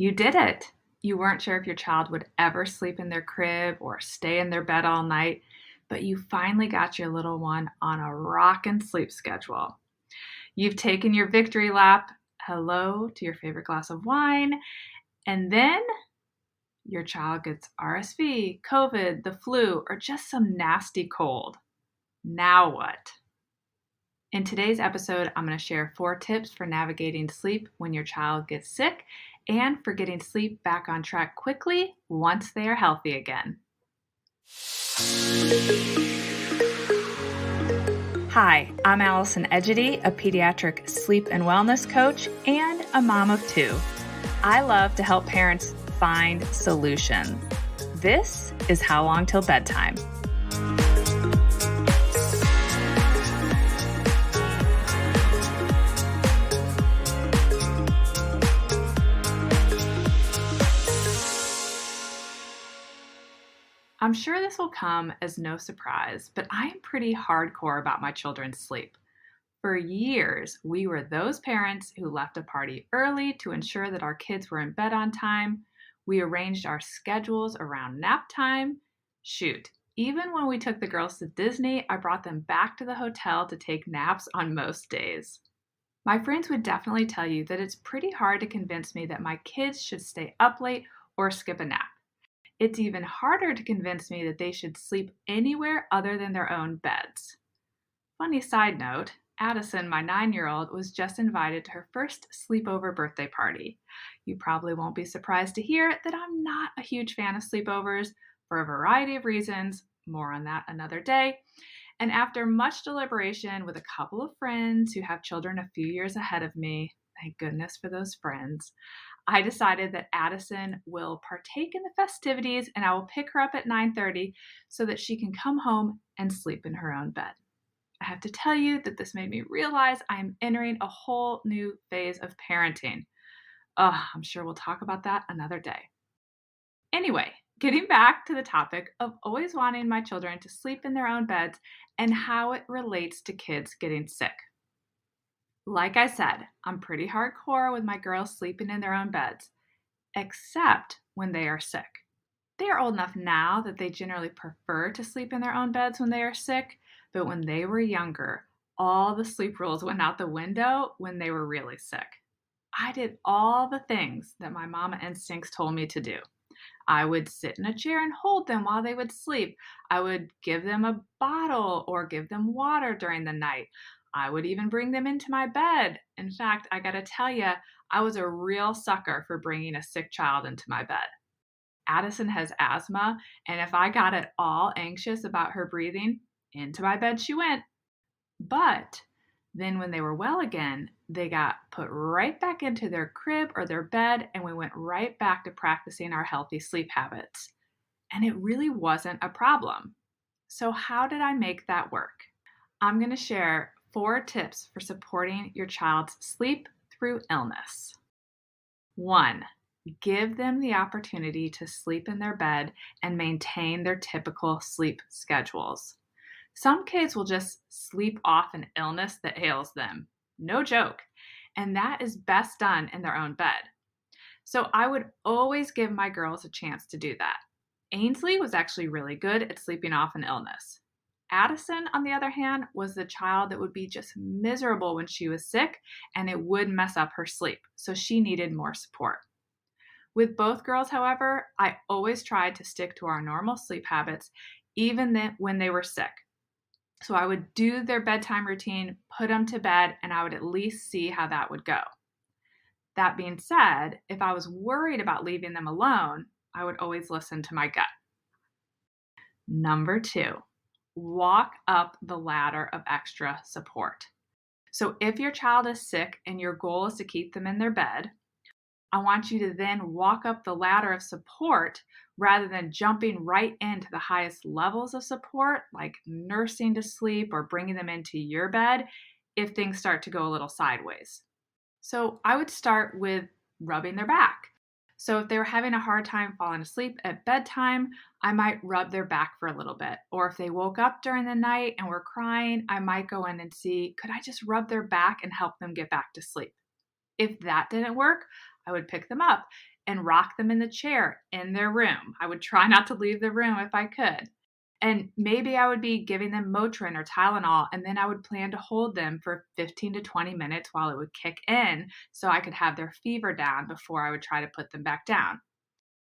You did it. You weren't sure if your child would ever sleep in their crib or stay in their bed all night, but you finally got your little one on a rockin' sleep schedule. You've taken your victory lap, hello to your favorite glass of wine, and then your child gets RSV, COVID, the flu, or just some nasty cold. Now what? In today's episode, I'm going to share 4 tips for navigating sleep when your child gets sick and for getting sleep back on track quickly once they are healthy again. Hi, I'm Allison Egidi, a pediatric sleep and wellness coach and a mom of 2. I love to help parents find solutions. This is How Long Till Bedtime. I'm sure this will come as no surprise, but I am pretty hardcore about my children's sleep. For years, we were those parents who left a party early to ensure that our kids were in bed on time. We arranged our schedules around nap time. Shoot, even when we took the girls to Disney, I brought them back to the hotel to take naps on most days. My friends would definitely tell you that it's pretty hard to convince me that my kids should stay up late or skip a nap. It's even harder to convince me that they should sleep anywhere other than their own beds. Funny side note, Addison, my 9-year-old, was just invited to her first sleepover birthday party. You probably won't be surprised to hear that I'm not a huge fan of sleepovers for a variety of reasons. More on that another day. And after much deliberation with a couple of friends who have children a few years ahead of me, thank goodness for those friends, I decided that Addison will partake in the festivities and I will pick her up at 9:30 so that she can come home and sleep in her own bed. I have to tell you that this made me realize I am entering a whole new phase of parenting. I'm sure we'll talk about that another day. Anyway, getting back to the topic of always wanting my children to sleep in their own beds and how it relates to kids getting sick. Like I said, I'm pretty hardcore with my girls sleeping in their own beds, except when they are sick. They are old enough now that they generally prefer to sleep in their own beds when they are sick, but when they were younger, all the sleep rules went out the window when they were really sick. I did all the things that my mama instincts told me to do. I would sit in a chair and hold them while they would sleep. I would give them a bottle or give them water during the night. I would even bring them into my bed. In fact, I gotta tell you, I was a real sucker for bringing a sick child into my bed. Addison has asthma, and if I got at all anxious about her breathing, into my bed she went. But then when they were well again, they got put right back into their crib or their bed, and we went right back to practicing our healthy sleep habits. And it really wasn't a problem. So how did I make that work? I'm going to share 4 tips for supporting your child's sleep through illness. 1. Give them the opportunity to sleep in their bed and maintain their typical sleep schedules. Some kids will just sleep off an illness that ails them. No joke. And that is best done in their own bed. So I would always give my girls a chance to do that. Ainsley was actually really good at sleeping off an illness. Addison, on the other hand, was the child that would be just miserable when she was sick, and it would mess up her sleep, so she needed more support. With both girls, however, I always tried to stick to our normal sleep habits, even when they were sick. So I would do their bedtime routine, put them to bed, and I would at least see how that would go. That being said, if I was worried about leaving them alone, I would always listen to my gut. Number 2. Walk up the ladder of extra support. So if your child is sick and your goal is to keep them in their bed, I want you to then walk up the ladder of support rather than jumping right into the highest levels of support, like nursing to sleep or bringing them into your bed if things start to go a little sideways. So I would start with rubbing their back. So if they were having a hard time falling asleep at bedtime, I might rub their back for a little bit. Or if they woke up during the night and were crying, I might go in and see, could I just rub their back and help them get back to sleep? If that didn't work, I would pick them up and rock them in the chair in their room. I would try not to leave the room if I could. And maybe I would be giving them Motrin or Tylenol, and then I would plan to hold them for 15 to 20 minutes while it would kick in so I could have their fever down before I would try to put them back down.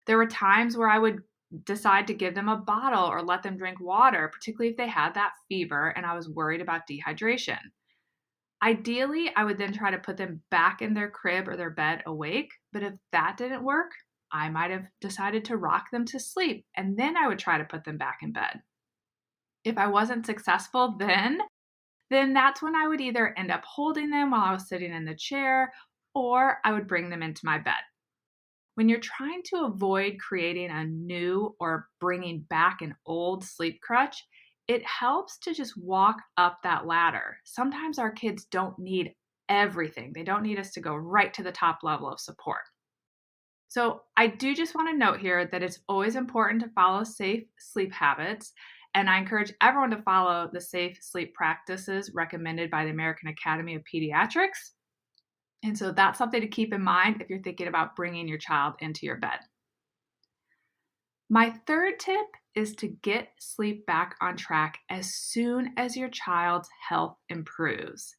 There were times where I would decide to give them a bottle or let them drink water, particularly if they had that fever and I was worried about dehydration. Ideally, I would then try to put them back in their crib or their bed awake, but if that didn't work, I might have decided to rock them to sleep and then I would try to put them back in bed. If I wasn't successful then that's when I would either end up holding them while I was sitting in the chair or I would bring them into my bed. When you're trying to avoid creating a new or bringing back an old sleep crutch, it helps to just walk up that ladder. Sometimes our kids don't need everything. They don't need us to go right to the top level of support. So I do just want to note here that it's always important to follow safe sleep habits. And I encourage everyone to follow the safe sleep practices recommended by the American Academy of Pediatrics. And so that's something to keep in mind if you're thinking about bringing your child into your bed. My third tip is to get sleep back on track as soon as your child's health improves.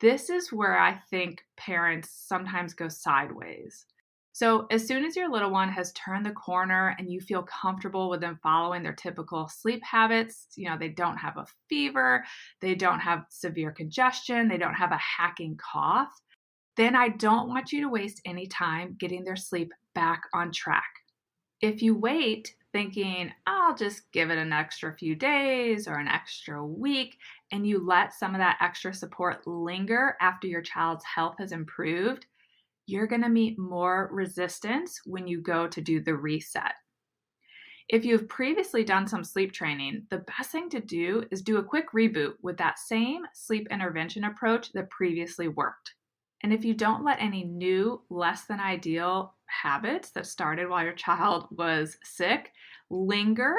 This is where I think parents sometimes go sideways. So as soon as your little one has turned the corner and you feel comfortable with them following their typical sleep habits, they don't have a fever, they don't have severe congestion, they don't have a hacking cough, then I don't want you to waste any time getting their sleep back on track. If you wait thinking, I'll just give it an extra few days or an extra week, and you let some of that extra support linger after your child's health has improved, you're going to meet more resistance when you go to do the reset. If you've previously done some sleep training, the best thing to do is do a quick reboot with that same sleep intervention approach that previously worked. And if you don't let any new, less than ideal habits that started while your child was sick linger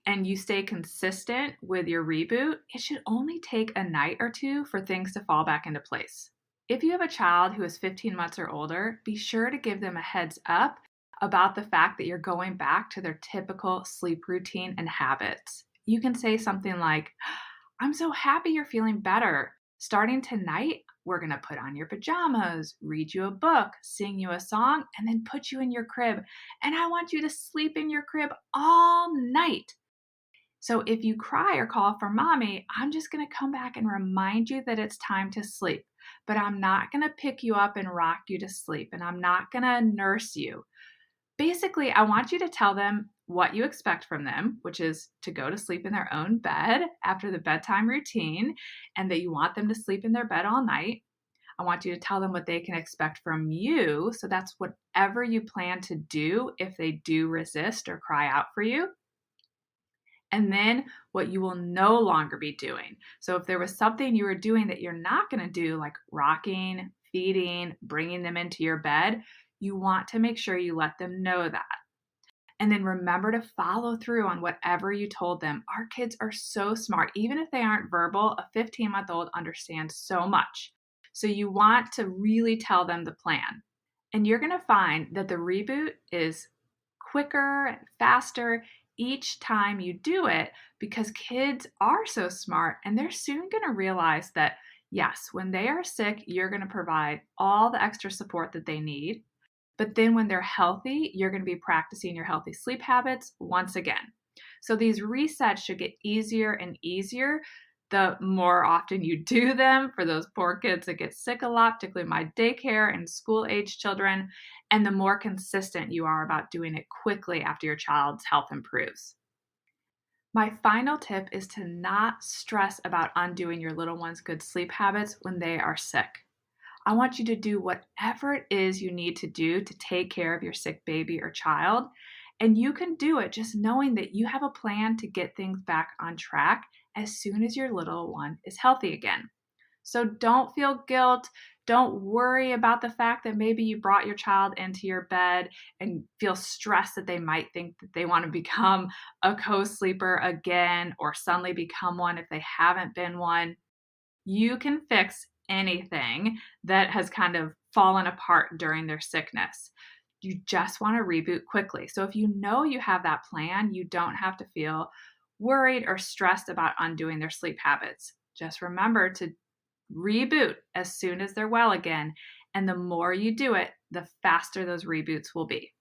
and you stay consistent with your reboot, it should only take a night or two for things to fall back into place. If you have a child who is 15 months or older, be sure to give them a heads up about the fact that you're going back to their typical sleep routine and habits. You can say something like, I'm so happy you're feeling better. Starting tonight, we're going to put on your pajamas, read you a book, sing you a song, and then put you in your crib. And I want you to sleep in your crib all night. So if you cry or call for mommy, I'm just going to come back and remind you that it's time to sleep. But I'm not going to pick you up and rock you to sleep, and I'm not going to nurse you. Basically, I want you to tell them what you expect from them, which is to go to sleep in their own bed after the bedtime routine, and that you want them to sleep in their bed all night. I want you to tell them what they can expect from you. So that's whatever you plan to do if they do resist or cry out for you. And then what you will no longer be doing. So if there was something you were doing that you're not going to do, like rocking, feeding, bringing them into your bed, you want to make sure you let them know that. And then remember to follow through on whatever you told them. Our kids are so smart. Even if they aren't verbal, a 15-month-old understands so much. So you want to really tell them the plan. And you're going to find that the reboot is quicker and faster each time you do it because kids are so smart and they're soon going to realize that, yes, when they are sick, you're going to provide all the extra support that they need. But then when they're healthy, you're going to be practicing your healthy sleep habits once again. So these resets should get easier and easier the more often you do them for those poor kids that get sick a lot, particularly my daycare and school-age children, and the more consistent you are about doing it quickly after your child's health improves. My final tip is to not stress about undoing your little one's good sleep habits when they are sick. I want you to do whatever it is you need to do to take care of your sick baby or child. And you can do it just knowing that you have a plan to get things back on track as soon as your little one is healthy again. So don't feel guilt. Don't worry about the fact that maybe you brought your child into your bed and feel stressed that they might think that they want to become a co-sleeper again or suddenly become one if they haven't been one. You can fix anything that has kind of fallen apart during their sickness. You just want to reboot quickly. So if you know you have that plan, you don't have to feel worried or stressed about undoing their sleep habits. Just remember to reboot as soon as they're well again. And the more you do it, the faster those reboots will be.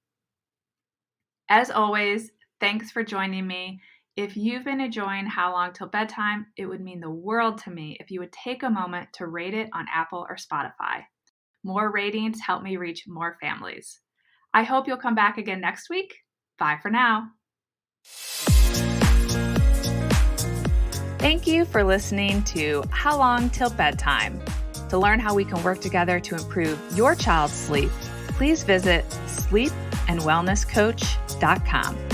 As always, thanks for joining me. If you've been enjoying How Long Till Bedtime, it would mean the world to me if you would take a moment to rate it on Apple or Spotify. More ratings help me reach more families. I hope you'll come back again next week. Bye for now. Thank you for listening to How Long Till Bedtime. To learn how we can work together to improve your child's sleep, please visit sleepandwellnesscoach.com.